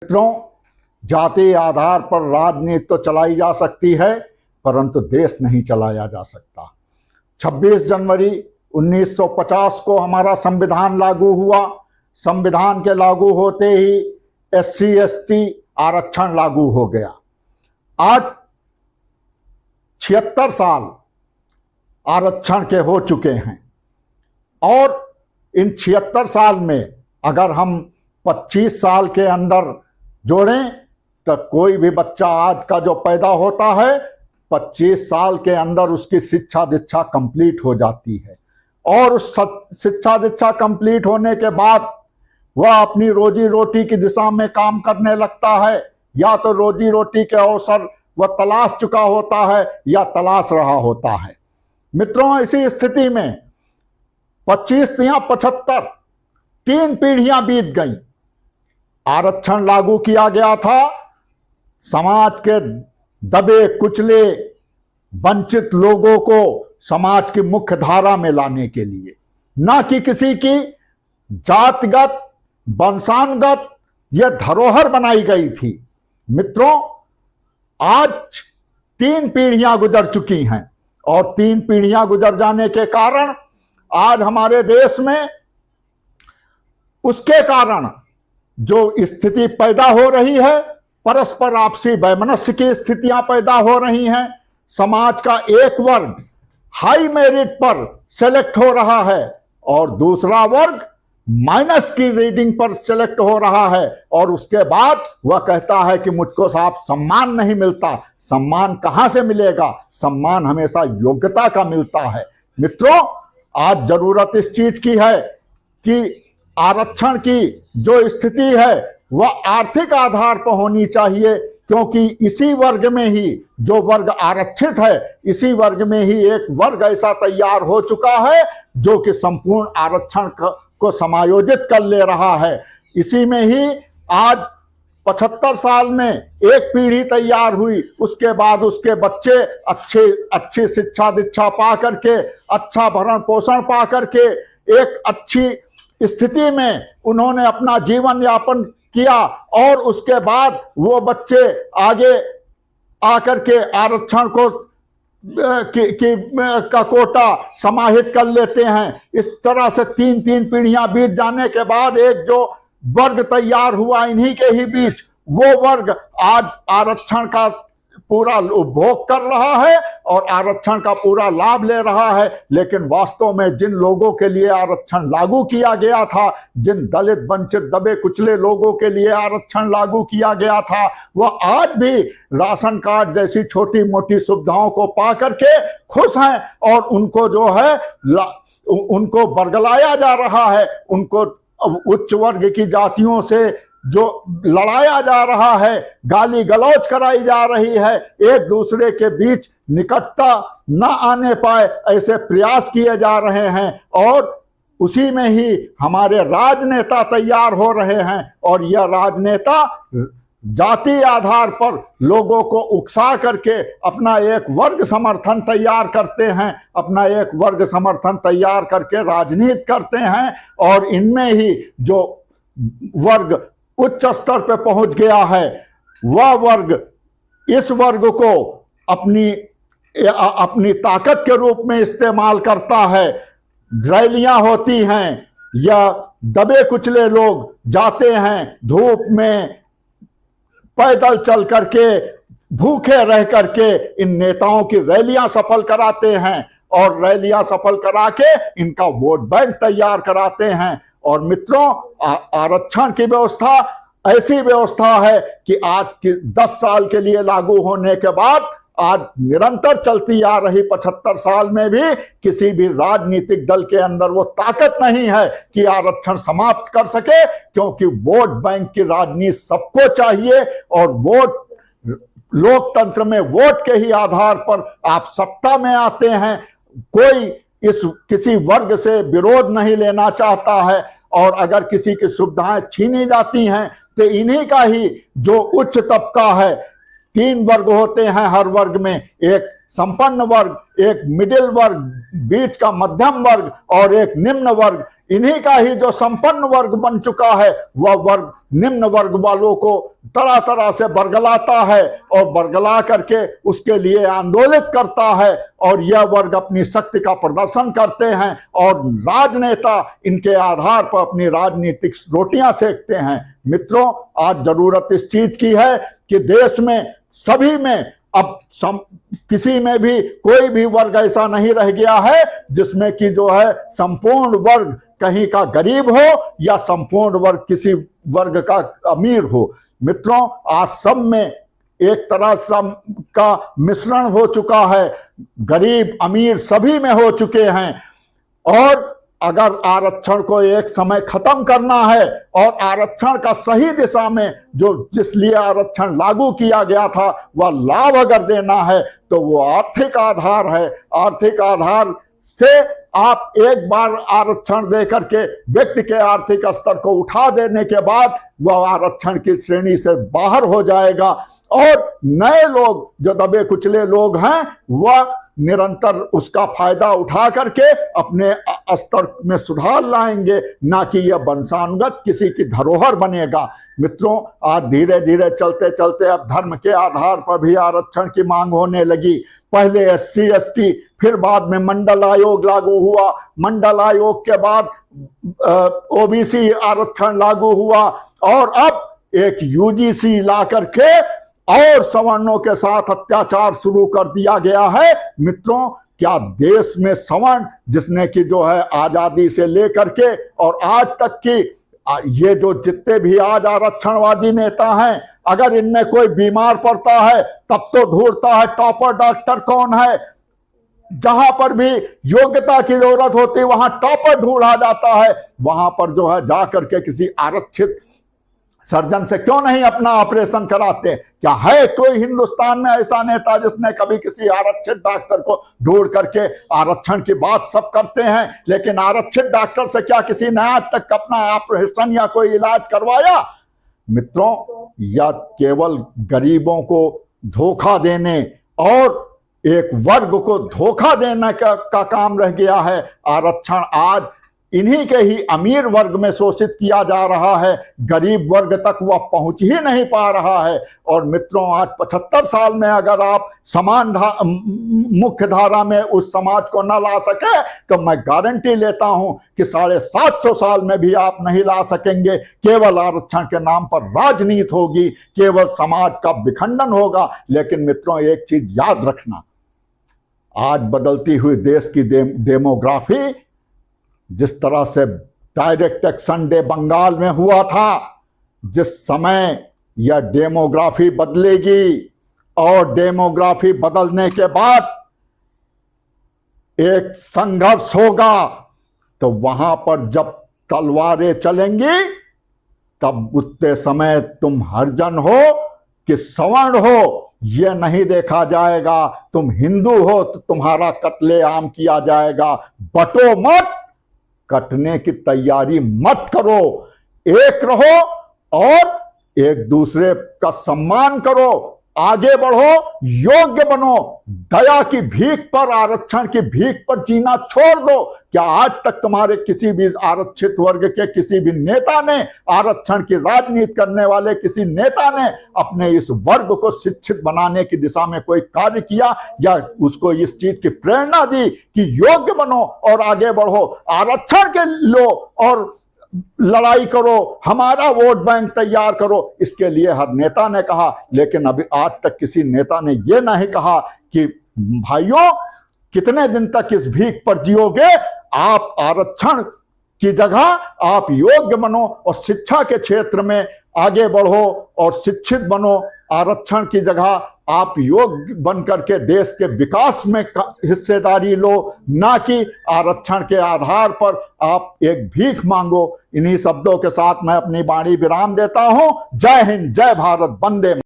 मित्रों, जाति आधार पर राजनीति तो चलाई जा सकती है, परंतु देश नहीं चलाया जा सकता। 26 जनवरी 1950 को हमारा संविधान लागू हुआ। संविधान के लागू होते ही SC ST आरक्षण लागू हो गया। आज 76 साल आरक्षण के हो चुके हैं और इन 76 साल में अगर हम 25 साल के अंदर जोड़ें तो कोई भी बच्चा आज का जो पैदा होता है 25 साल के अंदर उसकी शिक्षा दीक्षा कंप्लीट हो जाती है और उस शिक्षा दीक्षा कंप्लीट होने के बाद वह अपनी रोजी रोटी की दिशा में काम करने लगता है। या तो रोजी रोटी के अवसर वह तलाश चुका होता है या तलाश रहा होता है। मित्रों, इसी स्थिति में 25 या 75 3 पीढ़ियां बीत गई। आरक्षण लागू किया गया था समाज के दबे कुचले वंचित लोगों को समाज की मुख्य धारा में लाने के लिए, ना कि किसी की जातिगत वंशानुगत यह धरोहर बनाई गई थी। मित्रों, आज 3 पीढ़ियां गुजर चुकी हैं और 3 पीढ़ियां गुजर जाने के कारण आज हमारे देश में उसके कारण जो स्थिति पैदा हो रही है, परस्पर आपसी वैमनस्य की स्थितियां पैदा हो रही हैं। समाज का एक वर्ग हाई मेरिट पर सेलेक्ट हो रहा है और दूसरा वर्ग माइनस की रीडिंग पर सेलेक्ट हो रहा है और उसके बाद वह कहता है कि मुझको साहब सम्मान नहीं मिलता। सम्मान कहां से मिलेगा? सम्मान हमेशा योग्यता का मिलता है। मित्रों, आज जरूरत इस चीज की है कि आरक्षण की जो स्थिति है वह आर्थिक आधार पर होनी चाहिए, क्योंकि इसी वर्ग में ही जो वर्ग आरक्षित है, इसी वर्ग में ही एक वर्ग ऐसा तैयार हो चुका है जो कि संपूर्ण आरक्षण को समायोजित कर ले रहा है। इसी में ही आज 75 साल में एक पीढ़ी तैयार हुई, उसके बाद उसके बच्चे अच्छी शिक्षा दीक्षा पा करके, अच्छा भरण पोषण पा करके एक अच्छी स्थिति में उन्होंने अपना जीवन यापन किया और उसके बाद वो बच्चे आगे आकर के आरक्षण को का कोटा समाहित कर लेते हैं। इस तरह से 3 पीढ़ियां बीत जाने के बाद एक जो वर्ग तैयार हुआ इन्हीं के ही बीच, वो वर्ग आज आरक्षण का पूरा उपभोग कर रहा है और आरक्षण का पूरा लाभ ले रहा है। लेकिन वास्तव में जिन लोगों के लिए आरक्षण लागू किया गया था, जिन दलित वंचित दबे कुचले लोगों के लिए आरक्षण लागू किया गया था, वह आज भी राशन कार्ड जैसी छोटी मोटी सुविधाओं को पा करके खुश हैं और उनको जो है उनको बरगलाया जा रहा है, उनको उच्च वर्ग की जातियों से जो लड़ाया जा रहा है, गाली गलौज कराई जा रही है, एक दूसरे के बीच निकटता न आने पाए ऐसे प्रयास किए जा रहे हैं और उसी में ही हमारे राजनेता तैयार हो रहे हैं और यह राजनेता जाति आधार पर लोगों को उकसा करके अपना एक वर्ग समर्थन तैयार करते हैं, अपना एक वर्ग समर्थन तैयार करके राजनीति करते हैं और इनमें ही जो वर्ग उच्च स्तर पर पहुंच गया है, वह वर्ग इस वर्ग को अपनी ताकत के रूप में इस्तेमाल करता है। रैलियां होती हैं या दबे कुचले लोग जाते हैं धूप में, पैदल चल करके, भूखे रह करके इन नेताओं की रैलियां सफल कराते हैं और रैलियां सफल करा के इनका वोट बैंक तैयार कराते हैं। और मित्रों, आरक्षण की व्यवस्था ऐसी व्यवस्था है कि आज की 10 साल के लिए लागू होने के बाद आज निरंतर चलती आ रही 75 साल में भी किसी भी राजनीतिक दल के अंदर वो ताकत नहीं है कि आरक्षण समाप्त कर सके, क्योंकि वोट बैंक की राजनीति सबको चाहिए और वोट लोकतंत्र में वोट के ही आधार पर आप सत्ता में आते हैं। कोई किसी वर्ग से विरोध नहीं लेना चाहता है और अगर किसी की सुविधाएं छीनी जाती हैं तो इन्हीं का ही जो उच्च तबका है, 3 वर्ग होते हैं हर वर्ग में, एक संपन्न वर्ग, एक मिडिल वर्ग, बीच का मध्यम वर्ग और एक निम्न वर्ग। इन्हीं का ही जो संपन्न वर्ग बन चुका है वह वर्ग निम्न वर्ग वालों को तरह तरह से बरगलाता है और बरगला करके उसके लिए आंदोलित करता है, और यह वर्ग अपनी शक्ति का प्रदर्शन करते हैं और राजनेता इनके आधार पर अपनी राजनीतिक रोटियां सेकते हैं। मित्रों, आज जरूरत इस चीज की है कि देश में सभी में अब किसी में भी कोई भी वर्ग ऐसा नहीं रह गया है जिसमें कि जो है संपूर्ण वर्ग कहीं का गरीब हो या संपूर्ण वर्ग किसी वर्ग का अमीर हो। मित्रों, आज सब में एक तरह का मिश्रण हो चुका है, गरीब अमीर सभी में हो चुके हैं। और अगर आरक्षण को एक समय खत्म करना है और आरक्षण का सही दिशा में जो जिस लिए आरक्षण लागू किया गया था वह लाभ अगर देना है तो वो आर्थिक आधार है। आर्थिक आधार से आप एक बार आरक्षण दे करके व्यक्ति के आर्थिक स्तर को उठा देने के बाद वह आरक्षण की श्रेणी से बाहर हो जाएगा और नए लोग जो दबे कुचले लोग हैं वह निरंतर उसका फायदा उठा करके अपने स्तर में सुधार लाएंगे, ना कि यह वंशानुगत किसी की धरोहर बनेगा। मित्रों, आज धीरे धीरे चलते चलते अब धर्म के आधार पर भी आरक्षण की मांग होने लगी। पहले SC ST, फिर बाद में मंडल आयोग लागू हुआ, मंडल आयोग के बाद OBC आरक्षण लागू हुआ और अब एक UGC ला करके और सवर्णों के साथ अत्याचार शुरू कर दिया गया है। मित्रों, क्या देश में सवर्ण जिसने कि जो है आजादी से लेकर के और आज तक की ये जो जितने भी आज आरक्षणवादी नेता हैं, अगर इनमें कोई बीमार पड़ता है तब तो ढूंढता है टॉपर डॉक्टर कौन है। जहां पर भी योग्यता की जरूरत होती वहां टॉपर ढूंढा जाता है। वहां पर जो है जाकर के किसी आरक्षित सर्जन से क्यों नहीं अपना ऑपरेशन कराते? क्या है कोई हिंदुस्तान में ऐसा नेता जिसने कभी किसी आरक्षित डॉक्टर को ढूंढ करके आरक्षण की बात सब करते हैं, लेकिन आरक्षित डॉक्टर से क्या किसी ने आज तक अपना ऑपरेशन या कोई इलाज करवाया? मित्रों, यह केवल गरीबों को धोखा देने और एक वर्ग को धोखा देने का काम रह गया है। आरक्षण आज इन्हीं के ही अमीर वर्ग में शोषित किया जा रहा है, गरीब वर्ग तक वह पहुंच ही नहीं पा रहा है। और मित्रों, आज 75 साल में अगर आप समान मुख्य धारा में उस समाज को न ला सके तो मैं गारंटी लेता हूं कि 750 साल में भी आप नहीं ला सकेंगे। केवल आरक्षण के नाम पर राजनीति होगी, केवल समाज का विखंडन होगा। लेकिन मित्रों, एक चीज याद रखना, आज बदलती हुई देश की डेमोग्राफी, जिस तरह से डायरेक्ट एक्शन डे बंगाल में हुआ था, जिस समय यह डेमोग्राफी बदलेगी और डेमोग्राफी बदलने के बाद एक संघर्ष होगा, तो वहां पर जब तलवारें चलेंगी तब उतने समय तुम हरिजन हो कि सवर्ण हो यह नहीं देखा जाएगा। तुम हिंदू हो तो तुम्हारा कत्लेआम किया जाएगा। बटो मत, कटने की तैयारी मत करो, एक रहो और एक दूसरे का सम्मान करो, आगे बढ़ो, योग्य बनो। दया की भीख पर, आरक्षण की भीख पर जीना छोड़ दो। क्या आज तक तुम्हारे किसी भी आरक्षित वर्ग के किसी भी नेता ने, आरक्षण की राजनीति करने वाले किसी नेता ने अपने इस वर्ग को शिक्षित बनाने की दिशा में कोई कार्य किया या उसको इस चीज की प्रेरणा दी कि योग्य बनो और आगे बढ़ो, आरक्षण के लो और लड़ाई करो, हमारा वोट बैंक तैयार करो? इसके लिए हर नेता ने कहा, लेकिन अभी आज तक किसी नेता ने यह नहीं कहा कि भाइयों कितने दिन तक इस भीख पर जियोगे। आप आरक्षण की जगह आप योग्य बनो और शिक्षा के क्षेत्र में आगे बढ़ो और शिक्षित बनो। आरक्षण की जगह आप योग्य बन करके देश के विकास में हिस्सेदारी लो, ना कि आरक्षण के आधार पर आप एक भीख मांगो। इन्हीं शब्दों के साथ मैं अपनी वाणी विराम देता हूं। जय हिंद, जय भारत, वंदे।